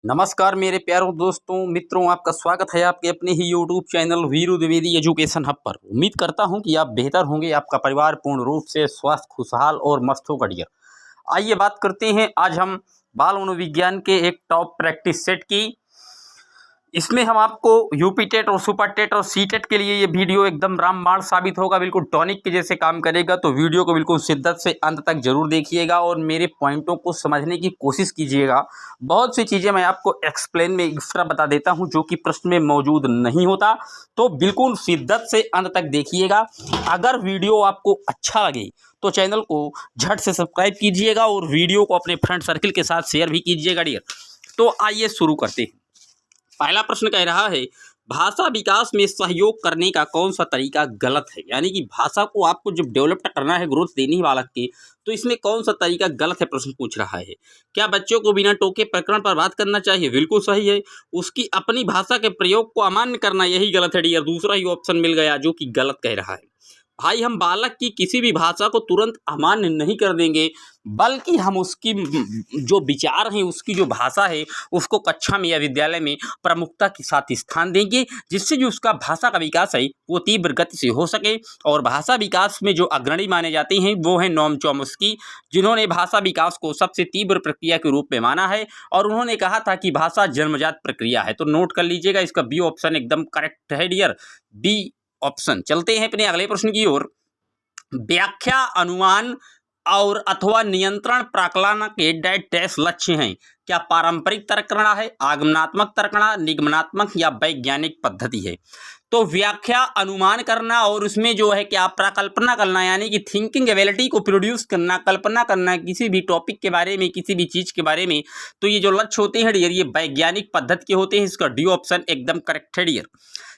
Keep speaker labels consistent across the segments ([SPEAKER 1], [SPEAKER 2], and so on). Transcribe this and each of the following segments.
[SPEAKER 1] नमस्कार मेरे प्यारों दोस्तों मित्रों, आपका स्वागत है आपके अपने ही YouTube channel Veeru Dwivedi education hub पर। उम्मीद करता हूं कि आप बेहतर होंगे, आपका परिवार पूर्ण रूप से स्वस्थ, खुशहाल और मस्त होगा डियर। आइए बात करते हैं आज हम बाल मनोविज्ञान के एक टॉप प्रैक्टिस सेट की। इसमें हम आपको यूपी टेट और सुपर टेट और सी टेट के लिए ये वीडियो एकदम रामबाण साबित होगा, बिल्कुल टॉनिक के जैसे काम करेगा। तो वीडियो को बिल्कुल शिद्दत से अंत तक जरूर देखिएगा और मेरे पॉइंटों को समझने की कोशिश कीजिएगा। बहुत सी चीज़ें मैं आपको एक्सप्लेन में एक्स्ट्रा बता देता हूँ जो कि प्रश्न में मौजूद नहीं होता, तो बिल्कुल शिद्दत से अंत तक देखिएगा। अगर वीडियो आपको अच्छा लगे तो चैनल को झट से सब्सक्राइब कीजिएगा और वीडियो को अपने फ्रेंड सर्किल के साथ शेयर भी कीजिएगा डियर। तो आइए शुरू करते हैं। पहला प्रश्न कह रहा है, भाषा विकास में सहयोग करने का कौन सा तरीका गलत है। यानी कि भाषा को आपको जब डेवलप करना है, ग्रोथ देनी है बालक की, तो इसमें कौन सा तरीका गलत है प्रश्न पूछ रहा है। क्या बच्चों को बिना टोके प्रकरण पर बात करना चाहिए? बिल्कुल सही है। उसकी अपनी भाषा के प्रयोग को अमान्य करना, यही गलत है डियर। दूसरा ही ऑप्शन मिल गया जो कि गलत कह रहा है। भाई, हम बालक की किसी भी भाषा को तुरंत अमान्य नहीं कर देंगे, बल्कि हम उसकी जो विचार हैं, उसकी जो भाषा है, उसको कक्षा में या विद्यालय में प्रमुखता के साथ स्थान देंगे, जिससे जो उसका भाषा का विकास है वो तीव्र गति से हो सके। और भाषा विकास में जो अग्रणी माने जाते हैं वो हैं नोम चॉम्स्की, जिन्होंने भाषा विकास को सबसे तीव्र प्रक्रिया के रूप में माना है और उन्होंने कहा था कि भाषा जन्मजात प्रक्रिया है। तो नोट कर लीजिएगा, इसका बी ऑप्शन एकदम करेक्ट है डियर, बी ऑप्शन। चलते हैं अपने अगले प्रश्न की ओर। व्याख्या, अनुमान और अथवा नियंत्रण प्राक्कलन के डैश लक्ष्य हैं। क्या पारंपरिक तर्कणा है, आगमनात्मक तर्कणा, निगमनात्मक या वैज्ञानिक पद्धति है? तो व्याख्या, अनुमान करना और उसमें जो है क्या प्रकल्पना करना, यानी कि थिंकिंग एबिलिटी को प्रोड्यूस करना, कल्पना करना किसी भी टॉपिक के बारे में, किसी भी चीज के बारे में, तो ये जो लक्ष्य होते हैं डियर, ये वैज्ञानिक पद्धति के होते हैं। इसका डी ऑप्शन एकदम करेक्ट है डियर।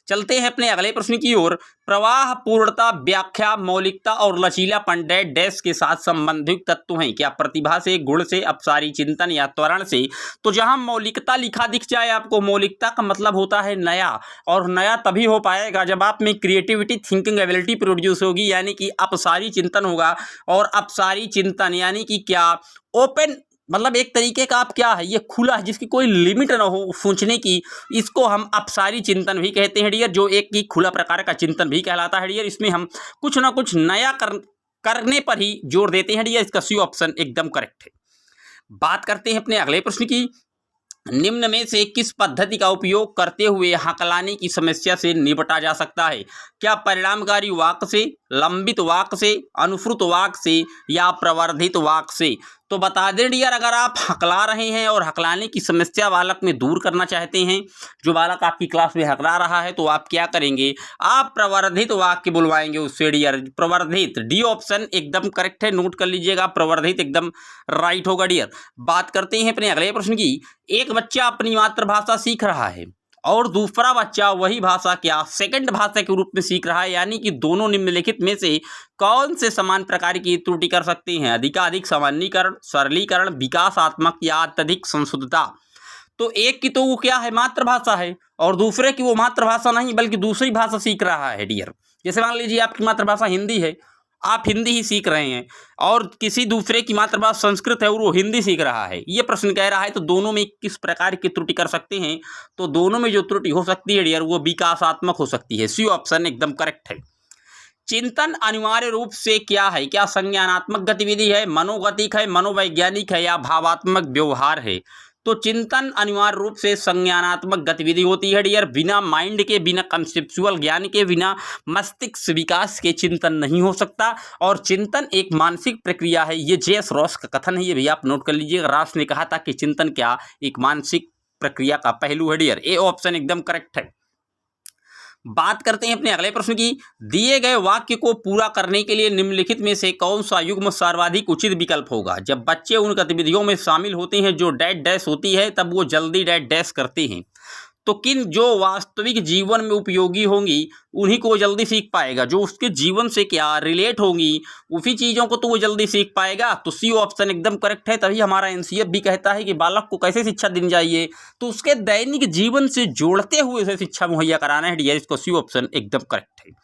[SPEAKER 1] चलते हैं अपने अगले प्रश्न की ओर। प्रवाह, पूर्णता, व्याख्या, मौलिकता और लचीलापन डैश के साथ संबंधित तत्व हैं। क्या प्रतिभा से, गुण से, अपसारी चिंतन या त्वरण से? तो जहां मौलिकता लिखा दिख जाए आपको, मौलिकता का मतलब होता है नया, और नया तभी हो पाएगा जब आप में क्रिएटिविटी, थिंकिंग एबिलिटी प्रोड्यूस होगी, यानी कि अपसारी चिंतन होगा। और अपसारी चिंतन यानी कि क्या, ओपन, मतलब एक तरीके का आप क्या है, ये खुला है, जिसकी कोई लिमिट ना हो सोचने की, इसको हम अपसारी चिंतन भी कहते हैं डियर, जो एक ही खुला प्रकार का चिंतन भी कहलाता है डियर। इसमें हम कुछ ना कुछ नया करने पर ही जोर देते हैं डियर। इसका सी ऑप्शन एकदम करेक्ट है। बात करते हैं अपने अगले प्रश्न की। निम्न में से किस पद्धति का उपयोग करते हुए हकलाने की समस्या से निपटा जा सकता है? क्या परिणामकारी वाक्य से, लंबित वाक्य से, अनुश्रुत वाक्य से या प्रवर्धित वाक्य से? तो बता दें डियर, अगर आप हकला रहे हैं और हकलाने की समस्या बालक में दूर करना चाहते हैं, जो बालक आपकी क्लास में हकला रहा है, तो आप क्या करेंगे, आप प्रवर्धित वाक्य बुलवाएंगे उससे डियर। प्रवर्धित, डी ऑप्शन एकदम करेक्ट है, नोट कर लीजिएगा, प्रवर्धित एकदम राइट होगा डियर। बात करते हैं अपने अगले प्रश्न की। एक बच्चा अपनी मातृभाषा सीख रहा है और दूसरा बच्चा वही भाषा क्या सेकंड भाषा के रूप में सीख रहा है, यानी कि दोनों निम्नलिखित में से कौन से समान प्रकार की त्रुटि कर सकते हैं? अधिकाधिक सामान्यीकरण, सरलीकरण, विकासात्मक या अत्यधिक संशुद्धता? तो एक की तो वो क्या है, मातृभाषा है, और दूसरे की वो मातृभाषा नहीं बल्कि दूसरी भाषा सीख रहा है डियर। जैसे मान लीजिए आपकी मातृभाषा हिंदी है, आप हिंदी ही सीख रहे हैं, और किसी दूसरे की मातृभाषा संस्कृत है और वो हिंदी सीख रहा है। ये प्रश्न कह रहा है तो दोनों में किस प्रकार की त्रुटि कर सकते हैं? तो दोनों में जो त्रुटि हो सकती है डियर, वो विकासात्मक हो सकती है। सी ऑप्शन एकदम करेक्ट है। चिंतन अनिवार्य रूप से क्या है? क्या संज्ञानात्मक गतिविधि है, मनोगतिक है, मनोवैज्ञानिक है या भावात्मक व्यवहार है? तो चिंतन अनिवार्य रूप से संज्ञानात्मक गतिविधि होती है डियर। बिना माइंड के, बिना कंसेप्चुअल ज्ञान के, बिना मस्तिष्क विकास के चिंतन नहीं हो सकता, और चिंतन एक मानसिक प्रक्रिया है। ये जे.एस. रॉस का कथन है, ये भी आप नोट कर लीजिएगा। रॉस ने कहा था कि चिंतन क्या एक मानसिक प्रक्रिया का पहलू है डियर। ए ऑप्शन एकदम करेक्ट है। बात करते हैं अपने अगले प्रश्न की। दिए गए वाक्य को पूरा करने के लिए निम्नलिखित में से कौन सा युग्म सर्वाधिक उचित विकल्प होगा? जब बच्चे उन गतिविधियों में शामिल होते हैं जो डैश होती है, तब वो जल्दी डैश करते हैं। तो किन जो वास्तविक जीवन में उपयोगी होंगी, उन्हीं को वो जल्दी सीख पाएगा। जो उसके जीवन से क्या रिलेट होंगी उसी चीज़ों को तो वो जल्दी सीख पाएगा। तो सी ऑप्शन एकदम करेक्ट है। तभी हमारा एनसीएफ भी कहता है कि बालक को कैसे शिक्षा दी जाइए, तो उसके दैनिक जीवन से जोड़ते हुए उसे शिक्षा मुहैया कराना है डियर। इसको सी ऑप्शन एकदम करेक्ट है।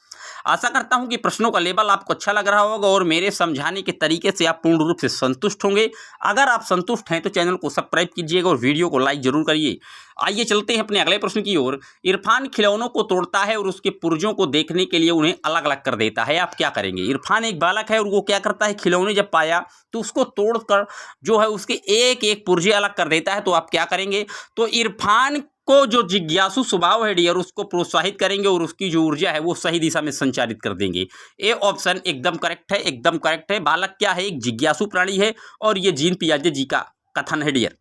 [SPEAKER 1] आशा करता हूं कि प्रश्नों का लेवल आपको अच्छा लग रहा होगा और मेरे समझाने के तरीके से आप पूर्ण रूप से संतुष्ट होंगे। अगर आप संतुष्ट हैं तो चैनल को सब्सक्राइब कीजिएगा और वीडियो को लाइक जरूर करिए। आइए चलते हैं अपने अगले प्रश्न की ओर। इरफान खिलौनों को तोड़ता है और उसके पुर्जों को देखने के लिए उन्हें अलग अलग कर देता है। आप क्या करेंगे? इरफान एक बालक है और वो क्या करता है, खिलौने जब पाया तो उसको तोड़कर जो है उसके एक एक पुर्जे अलग कर देता है। तो आप क्या करेंगे? तो इरफान को जो जिज्ञासु स्वभाव है डियर उसको प्रोत्साहित करेंगे और उसकी जो ऊर्जा है वो सही दिशा में संचारित कर देंगे। ए ऑप्शन एकदम करेक्ट है, एकदम करेक्ट है। बालक क्या है? एक जिज्ञासु प्राणी है और ये जीन पियाजे जी का कथन है डियर।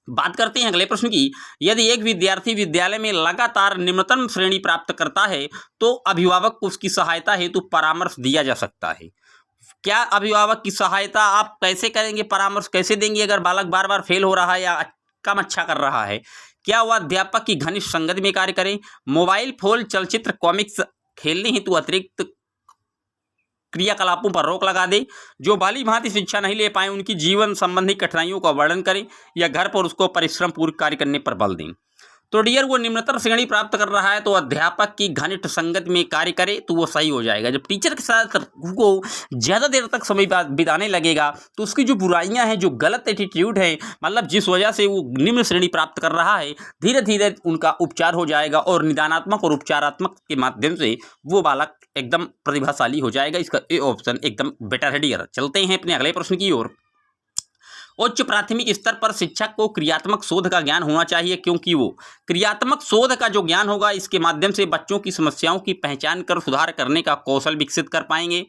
[SPEAKER 1] बात करते हैं अगले प्रश्न की। यदि एक विद्यार्थी विद्यालय में लगातार निम्नतम श्रेणी प्राप्त करता है तो अभिभावक को उसकी सहायता हेतु परामर्श दिया जा सकता है। क्या अभिभावक की सहायता आप कैसे करेंगे, परामर्श कैसे देंगे अगर बालक बार बार फेल हो रहा है या कम अच्छा कर रहा है? क्या वह अध्यापक की घनिष्ठ संगति में कार्य करें, मोबाइल फोन, चलचित्र, कॉमिक्स खेलने हेतु अतिरिक्त क्रियाकलापों पर रोक लगा दे, जो भली भांति शिक्षा नहीं ले पाए उनकी जीवन संबंधी कठिनाइयों का वर्णन करें, या घर पर उसको परिश्रम पूर्वक कार्य करने पर बल दें। तो डियर वो निम्नतर श्रेणी प्राप्त कर रहा है तो अध्यापक की घनिष्ठ संगत में कार्य करे तो वो सही हो जाएगा। जब टीचर के साथ वो ज़्यादा देर तक समय बिताने लगेगा तो उसकी जो बुराइयां हैं, जो गलत एटीट्यूड है, मतलब जिस वजह से वो निम्न श्रेणी प्राप्त कर रहा है, धीरे धीरे उनका उपचार हो जाएगा और निदानात्मक और उपचारात्मक के माध्यम से वो बालक एकदम प्रतिभाशाली हो जाएगा। इसका ए ऑप्शन एकदम बेटर है डियर। चलते हैं अपने अगले प्रश्न की ओर। उच्च प्राथमिक स्तर पर शिक्षक को क्रियात्मक शोध का ज्ञान होना चाहिए, क्योंकि वो क्रियात्मक शोध का जो ज्ञान होगा इसके माध्यम से बच्चों की समस्याओं की पहचान कर सुधार करने का कौशल विकसित कर पाएंगे,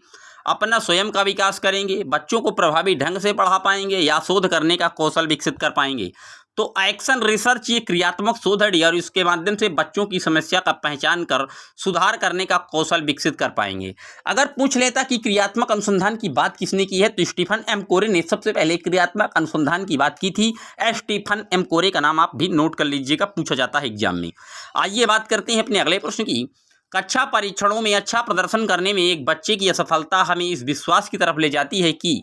[SPEAKER 1] अपना स्वयं का विकास करेंगे, बच्चों को प्रभावी ढंग से पढ़ा पाएंगे या शोध करने का कौशल विकसित कर पाएंगे। तो एक्शन रिसर्च ये क्रियात्मक शोध है और इसके माध्यम से बच्चों की समस्या का पहचान कर सुधार करने का कौशल विकसित कर पाएंगे। अगर पूछ लेता कि क्रियात्मक अनुसंधान की बात किसने की है तो स्टीफन एम कोरे ने सबसे पहले क्रियात्मक अनुसंधान की बात की थी। स्टीफन एम कोरे का नाम आप भी नोट कर लीजिएगा, पूछा जाता है एग्जाम में। आइए बात करते हैं अपने अगले प्रश्न की। कक्षा परीक्षणों में अच्छा प्रदर्शन करने में एक बच्चे की असफलता हमें इस विश्वास की तरफ ले जाती है कि,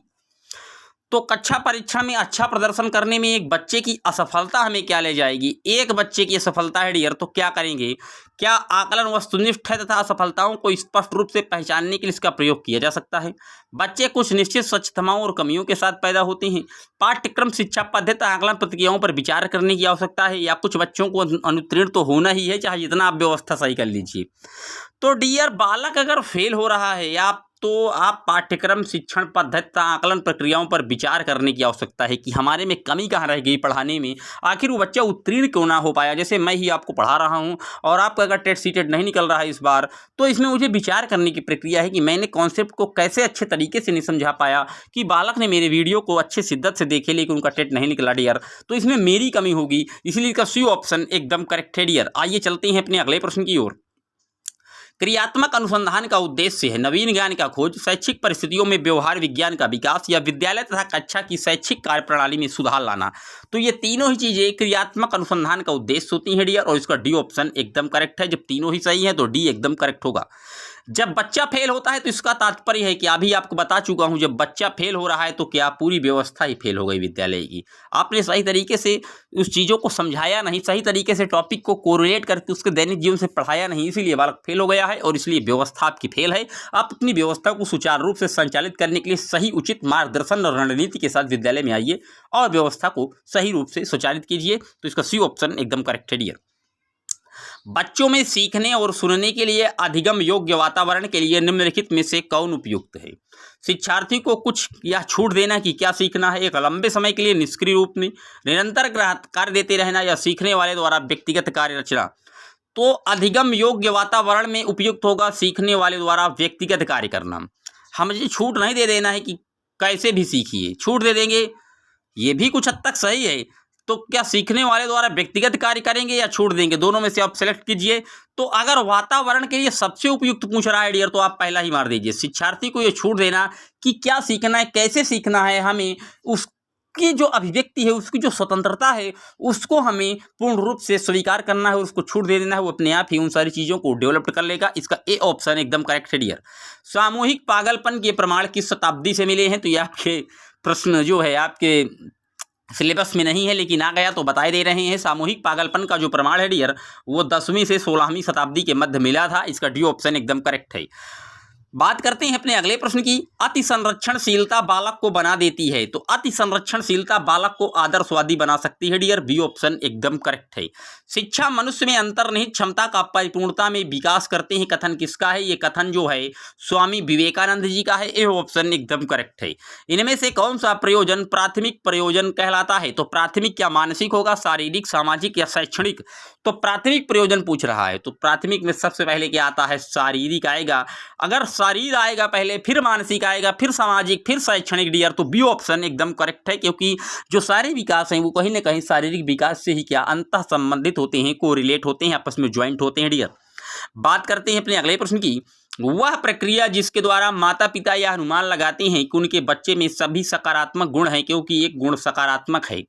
[SPEAKER 1] तो कक्षा परीक्षा में अच्छा प्रदर्शन करने में एक बच्चे की असफलता हमें क्या ले जाएगी? एक बच्चे की असफलता है डियर, तो क्या करेंगे? क्या आकलन वस्तुनिष्ठ है तथा असफलताओं को स्पष्ट रूप से पहचानने के लिए इसका प्रयोग किया जा सकता है। बच्चे कुछ निश्चित सक्षमताओं और कमियों के साथ पैदा होते हैं। पाठ्यक्रम शिक्षा पद्धति आकलन प्रतिक्रियाओं पर विचार करने की आवश्यकता है, या कुछ बच्चों को अनुत्तीर्ण तो होना ही है चाहे जितना आप व्यवस्था सही कर लीजिए। तो डियर बालक अगर फेल हो रहा है या तो आप पाठ्यक्रम शिक्षण पद्धति आकलन प्रक्रियाओं पर विचार करने की आवश्यकता है कि हमारे में कमी कहाँ रह गई पढ़ाने में, आखिर वो बच्चा उत्तीर्ण क्यों ना हो पाया। जैसे मैं ही आपको पढ़ा रहा हूँ और आपका अगर टेट सीटेट नहीं निकल रहा है इस बार, तो इसमें मुझे विचार करने की प्रक्रिया है कि मैंने कॉन्सेप्ट को कैसे अच्छे तरीके से नहीं समझा पाया, कि बालक ने मेरे वीडियो को अच्छे शिद्दत से देखे लेकिन उनका टेट नहीं निकला डियर, तो इसमें मेरी कमी होगी, इसलिए इसका सी ऑप्शन एकदम करेक्ट है डियर। आइए चलते हैं अपने अगले प्रश्न की ओर। क्रियात्मक अनुसंधान का उद्देश्य है नवीन ज्ञान का खोज, शैक्षिक परिस्थितियों में व्यवहार विज्ञान का विकास या विद्यालय तथा कक्षा की शैक्षिक कार्यप्रणाली में सुधार लाना। तो ये तीनों ही चीजें क्रियात्मक अनुसंधान का उद्देश्य होती हैं डियर, और इसका डी ऑप्शन एकदम करेक्ट है। जब तीनों ही सही है तो डी एकदम करेक्ट होगा। जब बच्चा फेल होता है तो इसका तात्पर्य है कि अभी आपको बता चुका हूं, जब बच्चा फेल हो रहा है तो क्या पूरी व्यवस्था ही फेल हो गई विद्यालय की। आपने सही तरीके से उस चीज़ों को समझाया नहीं, सही तरीके से टॉपिक को कोरिलेट करके उसके दैनिक जीवन से पढ़ाया नहीं, इसीलिए बालक फेल हो गया है और इसलिए व्यवस्था आपकी फेल है। आप अपनी व्यवस्था को सुचारू रूप से संचालित करने के लिए सही उचित मार्गदर्शन और रणनीति के साथ विद्यालय में आइए और व्यवस्था को सही रूप से संचालित कीजिए। तो इसका सी ऑप्शन एकदम करेक्ट है डियर। बच्चों में सीखने और सुनने के लिए अधिगम योग्य वातावरण के लिए निम्नलिखित में से कौन उपयुक्त है? शिक्षार्थी को कुछ या छूट देना कि क्या सीखना है, एक लंबे समय के लिए निष्क्रिय रूप में निरंतर कार्य देते रहना, या सीखने वाले द्वारा व्यक्तिगत कार्य रचना। तो अधिगम योग्य वातावरण में उपयुक्त होगा सीखने वाले द्वारा व्यक्तिगत कार्य करना। हमें छूट नहीं दे देना है कि कैसे भी सीखिए, छूट दे देंगे ये भी कुछ हद तक सही है। तो क्या सीखने वाले द्वारा व्यक्तिगत कार्य करेंगे या छोड़ देंगे, दोनों में से आप सेलेक्ट कीजिए। तो अगर वातावरण के लिए सबसे उपयुक्त पूछ रहा है डियर तो आप पहला ही मार दीजिए। शिक्षार्थी को ये छूट देना कि क्या सीखना है, कैसे सीखना है, हमें उस उसकी जो अभिव्यक्ति है, उसकी जो स्वतंत्रता है, उसको हमें पूर्ण रूप से स्वीकार करना है, उसको छूट दे देना है। वो अपने आप ही उन सारी चीज़ों को डेवलप कर लेगा। इसका ए ऑप्शन एकदम करेक्ट है डियर। सामूहिक पागलपन के प्रमाण किस शताब्दी से मिले हैं? तो ये आपके प्रश्न जो है आपके सिलेबस में नहीं है, लेकिन आ गया तो बताए दे रहे हैं। सामूहिक पागलपन का जो प्रमाण है डियर, वो 10वीं से 16वीं शताब्दी के मध्य मिला था। इसका डी ऑप्शन एकदम करेक्ट है। बात करते हैं अपने अगले प्रश्न की। अति संरक्षणशीलता बालक को बना देती है। तो अति संरक्षणशीलता बालक को आदर्शवादी बना सकती है डियर। बी ऑप्शन एकदम करेक्ट है। शिक्षा मनुष्य में अंतर्निहित क्षमता का परिपूर्णता में विकास करते हैं। कथन किसका है? ये कथन जो है स्वामी विवेकानंद जी का है। ए ऑप्शन एकदम करेक्ट है। इनमें से कौन सा प्रयोजन प्राथमिक प्रयोजन कहलाता है? तो प्राथमिक क्या मानसिक होगा, शारीरिक, सामाजिक या शैक्षणिक? तो प्राथमिक प्रयोजन पूछ रहा है, तो प्राथमिक में सबसे पहले क्या आता है? शारीरिक आएगा। अगर शारीर आएगा पहले, फिर मानसिक आएगा, फिर सामाजिक, फिर शैक्षणिक डियर, तो बी ऑप्शन एकदम करेक्ट है। क्योंकि जो सारे विकास हैं वो कहीं ना कहीं शारीरिक विकास से ही क्या अंतः संबंधित होते हैं, कोरिलेट होते हैं, आपस में ज्वाइंट होते हैं डियर। बात करते हैं अपने अगले प्रश्न की। वह प्रक्रिया जिसके द्वारा माता पिता यह अनुमान लगाते हैं कि उनके बच्चे में सभी सकारात्मक गुण हैं, क्योंकि एक गुण सकारात्मक है,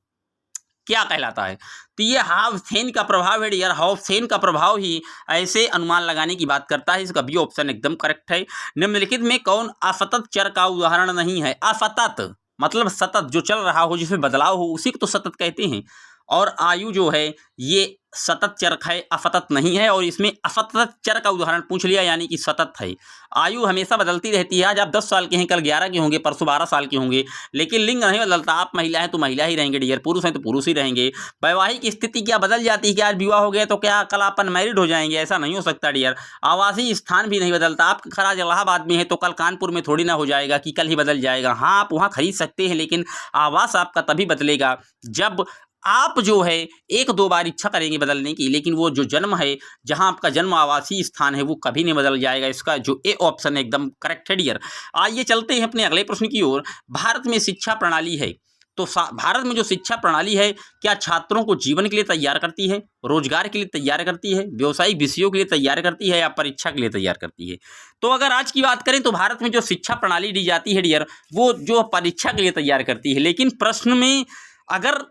[SPEAKER 1] क्या कहलाता है? तो ये हाउसेन का प्रभाव है डियर। हाउसेन का प्रभाव ही ऐसे अनुमान लगाने की बात करता है। इसका बी ऑप्शन एकदम करेक्ट है। निम्नलिखित में कौन असतत चर का उदाहरण नहीं है? असतत मतलब सतत, जो चल रहा हो, जिसमें बदलाव हो, उसी को तो सतत कहते हैं। और आयु जो है ये सतत चर है, असतत नहीं है। और इसमें असतत चर का उदाहरण पूछ लिया, यानी कि सतत है। आयु हमेशा बदलती रहती है। आज आप 10 साल के हैं, कल 11 के होंगे, परसों 12 साल के होंगे, लेकिन लिंग नहीं बदलता। आप महिला हैं तो महिला ही रहेंगे डियर, पुरुष हैं तो पुरुष ही रहेंगे। वैवाहिक स्थिति क्या बदल जाती है कि आज विवाह हो गया तो क्या कल आप अनमैरिड हो जाएंगे? ऐसा नहीं हो सकता डियर। आवासीय स्थान भी नहीं बदलता। आपका घर आज इलाहाबाद में है तो कल कानपुर में थोड़ी ना हो जाएगा कि कल ही बदल जाएगा। हाँ, आप वहाँ खरीद सकते हैं, लेकिन आवास आपका तभी बदलेगा जब आप जो है 1-2 बार इच्छा करेंगे बदलने की, लेकिन वो जो जन्म है, जहां आपका जन्म आवासीय स्थान है, वो कभी नहीं बदल जाएगा। इसका जो ए ऑप्शन है एकदम करेक्ट है डियर। आइए चलते हैं अपने अगले प्रश्न की ओर। भारत में शिक्षा प्रणाली है, तो भारत में जो शिक्षा प्रणाली है, क्या छात्रों को जीवन के लिए तैयार करती है, रोजगार के लिए तैयार करती है, व्यावसायिक विषयों के लिए तैयार करती है, या परीक्षा के लिए तैयार करती है? तो अगर आज की बात करें तो भारत में जो शिक्षा प्रणाली दी जाती है डियर, वो जो परीक्षा के लिए तैयार करती है। लेकिन प्रश्न में अगर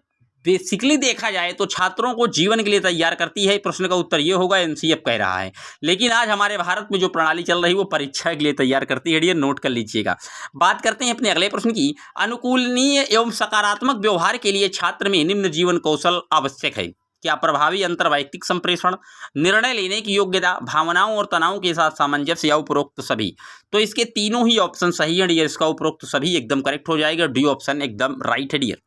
[SPEAKER 1] बेसिकली देखा जाए तो छात्रों को जीवन के लिए तैयार करती है। प्रश्न का उत्तर ये होगा, एनसीएफ कह रहा है। लेकिन आज हमारे भारत में जो प्रणाली चल रही है वो परीक्षा के लिए तैयार करती है, ये नोट कर लीजिएगा। बात करते हैं अपने अगले प्रश्न की। अनुकूलनीय एवं सकारात्मक व्यवहार के लिए छात्र में निम्न जीवन कौशल आवश्यक है। क्या? प्रभावी अंतर्वैयक्तिक संप्रेषण, निर्णय लेने की योग्यता, भावनाओं और तनाव के साथ सामंजस्य, या उपरोक्त सभी? तो इसके तीनों ही ऑप्शन सही है डियर। इसका उपरोक्त सभी एकदम करेक्ट हो जाएगा। डी ऑप्शन एकदम राइट है डियर।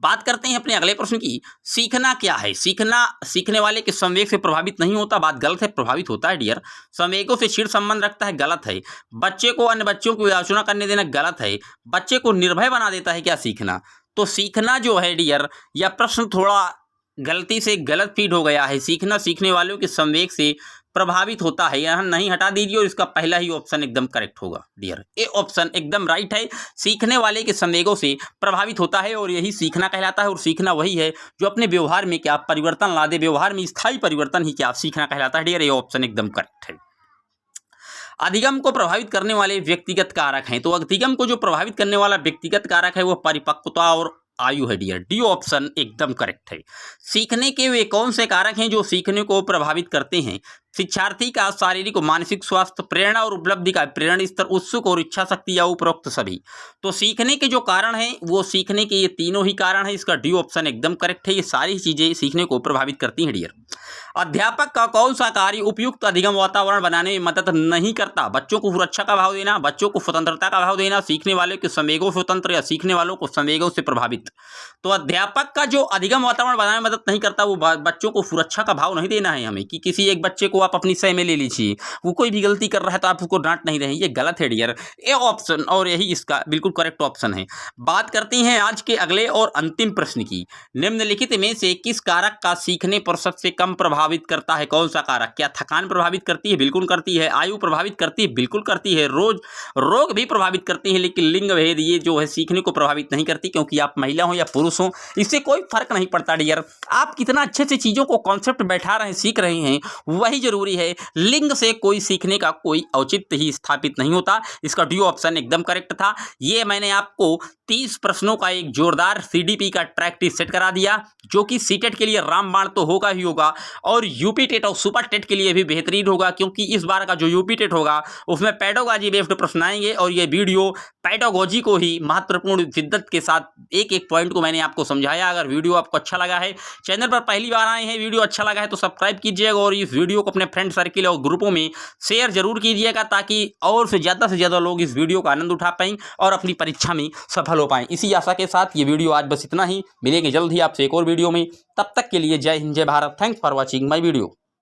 [SPEAKER 1] बात करते हैं अपने अगले प्रश्न की। सीखना क्या है? सीखने वाले के संवेग से प्रभावित नहीं होता, बात गलत है, प्रभावित होता है डियर। संवेगों से क्षीण संबंध रखता है, गलत है। बच्चे को अन्य बच्चों की आलोचना करने देना, गलत है। बच्चे को निर्भय बना देता है क्या सीखना? तो सीखना जो है डियर, यह प्रश्न थोड़ा गलती से गलत फीड हो गया है। सीखना सीखने वालों के संवेग से प्रभावित होता है, यहाँ नहीं हटा दीजिए, और इसका पहला ही ऑप्शन एकदम करेक्ट होगा डियर। ए ऑप्शन एकदम राइट है। सीखने वाले के संवेगों से प्रभावित होता है, और यही सीखना कहलाता है। और सीखना वही है जो अपने व्यवहार में क्या परिवर्तन ला दे, व्यवहार में स्थायी परिवर्तन ही क्या सीखना कहलाता है डियर। ए ऑप्शन एकदम करेक्ट है। अधिगम को प्रभावित करने वाले व्यक्तिगत कारक हैं, तो अधिगम को जो प्रभावित करने वाला व्यक्तिगत कारक है वो परिपक्वता और आयु है डियर। डी ऑप्शन एकदम करेक्ट है। सीखने के वे कौन से कारक हैं जो सीखने को प्रभावित करते हैं? शिक्षार्थी का शारीरिक और मानसिक स्वास्थ्य, प्रेरणा और उपलब्धि का प्रेरणा स्तर, उत्सुक और इच्छा शक्ति, या उपरोक्त सभी? तो सीखने के जो कारण हैं वो सीखने के ये तीनों ही कारण हैं। इसका डी ऑप्शन एकदम करेक्ट है। ये सारी चीजें सीखने को प्रभावित करती हैं डियर। अध्यापक का कौन सा कार्य उपयुक्त अधिगम वातावरण बनाने में मदद नहीं करता? बच्चों को सुरक्षा का भाव देना, बच्चों को स्वतंत्रता का भाव देना, सीखने वालों के संवेगों से स्वतंत्र, या सीखने वालों को संवेगों से प्रभावित? तो अध्यापक का जो अधिगम वातावरण बनाने में मदद नहीं करता, वो बच्चों को सुरक्षा का भाव नहीं देना है हमें, कि किसी एक बच्चे को आप अपनी सह में ले लीजिए, वो कोई भी गलती कर रहा है तो आप उसको डांट नहीं रहे, ये गलत है डियर। ए ऑप्शन और यही इसका बिल्कुल करेक्ट ऑप्शन है। बात करते हैं आज के अगले और अंतिम प्रश्न की। निम्नलिखित में से किस कारक का सीखने पर सबसे कम प्रभावित करता है? कौन सा कारक? क्या थकान प्रभावित करती है? बिल्कुल करती है। आयु प्रभावित करती है? बिल्कुल करती है। रोग भी प्रभावित करती है, लेकिन लिंग भेद ये जो है सीखने को प्रभावित नहीं करती, क्योंकि आप महिला हो या पुरुष हो, इससे कोई फर्क नहीं पड़ता डियर। आप कितना अच्छे से चीज़ों को कॉन्सेप्ट बैठा रहे हैं, सीख रहे हैं, वही जो जरूरी है, लिंग से कोई सीखने का कोई औचित्य ही स्थापित नहीं होता। इसका डी ऑप्शन एकदम करेक्ट था। ये मैंने आपको 30 प्रश्नों का एक जोरदार सीडीपी का ट्रैक टेस्ट सेट करा दिया, जो कि सीटेट के लिए रामबाण तो होगा ही होगा और यूपी टेट और सुपर टेट के लिए भी बेहतरीन होगा, क्योंकि इस बार का जो यूपी टेट होगा उसमें पेडागोजी बेस्ड प्रश्न आएंगे और ये वीडियो पेडागोजी को ही महत्वपूर्ण शिद्दत के साथ एक एक पॉइंट को मैंने आपको समझाया। अगर वीडियो आपको अच्छा लगा है, चैनल पर पहली बार आए हैं, वीडियो अच्छा लगा है तो सब्सक्राइब कीजिएगा और इस वीडियो को अपने फ्रेंड सर्किल और ग्रुपों में शेयर जरूर कीजिएगा, ताकि और से ज़्यादा लोग इस वीडियो का आनंद उठा पाएं और अपनी परीक्षा में सफल हो पाएं। इसी आशा के साथ ये वीडियो आज बस इतना ही। मिलेंगे जल्द ही आपसे एक और वीडियो में, तब तक के लिए जय हिंद जय Bharat. Thanks for watching my video.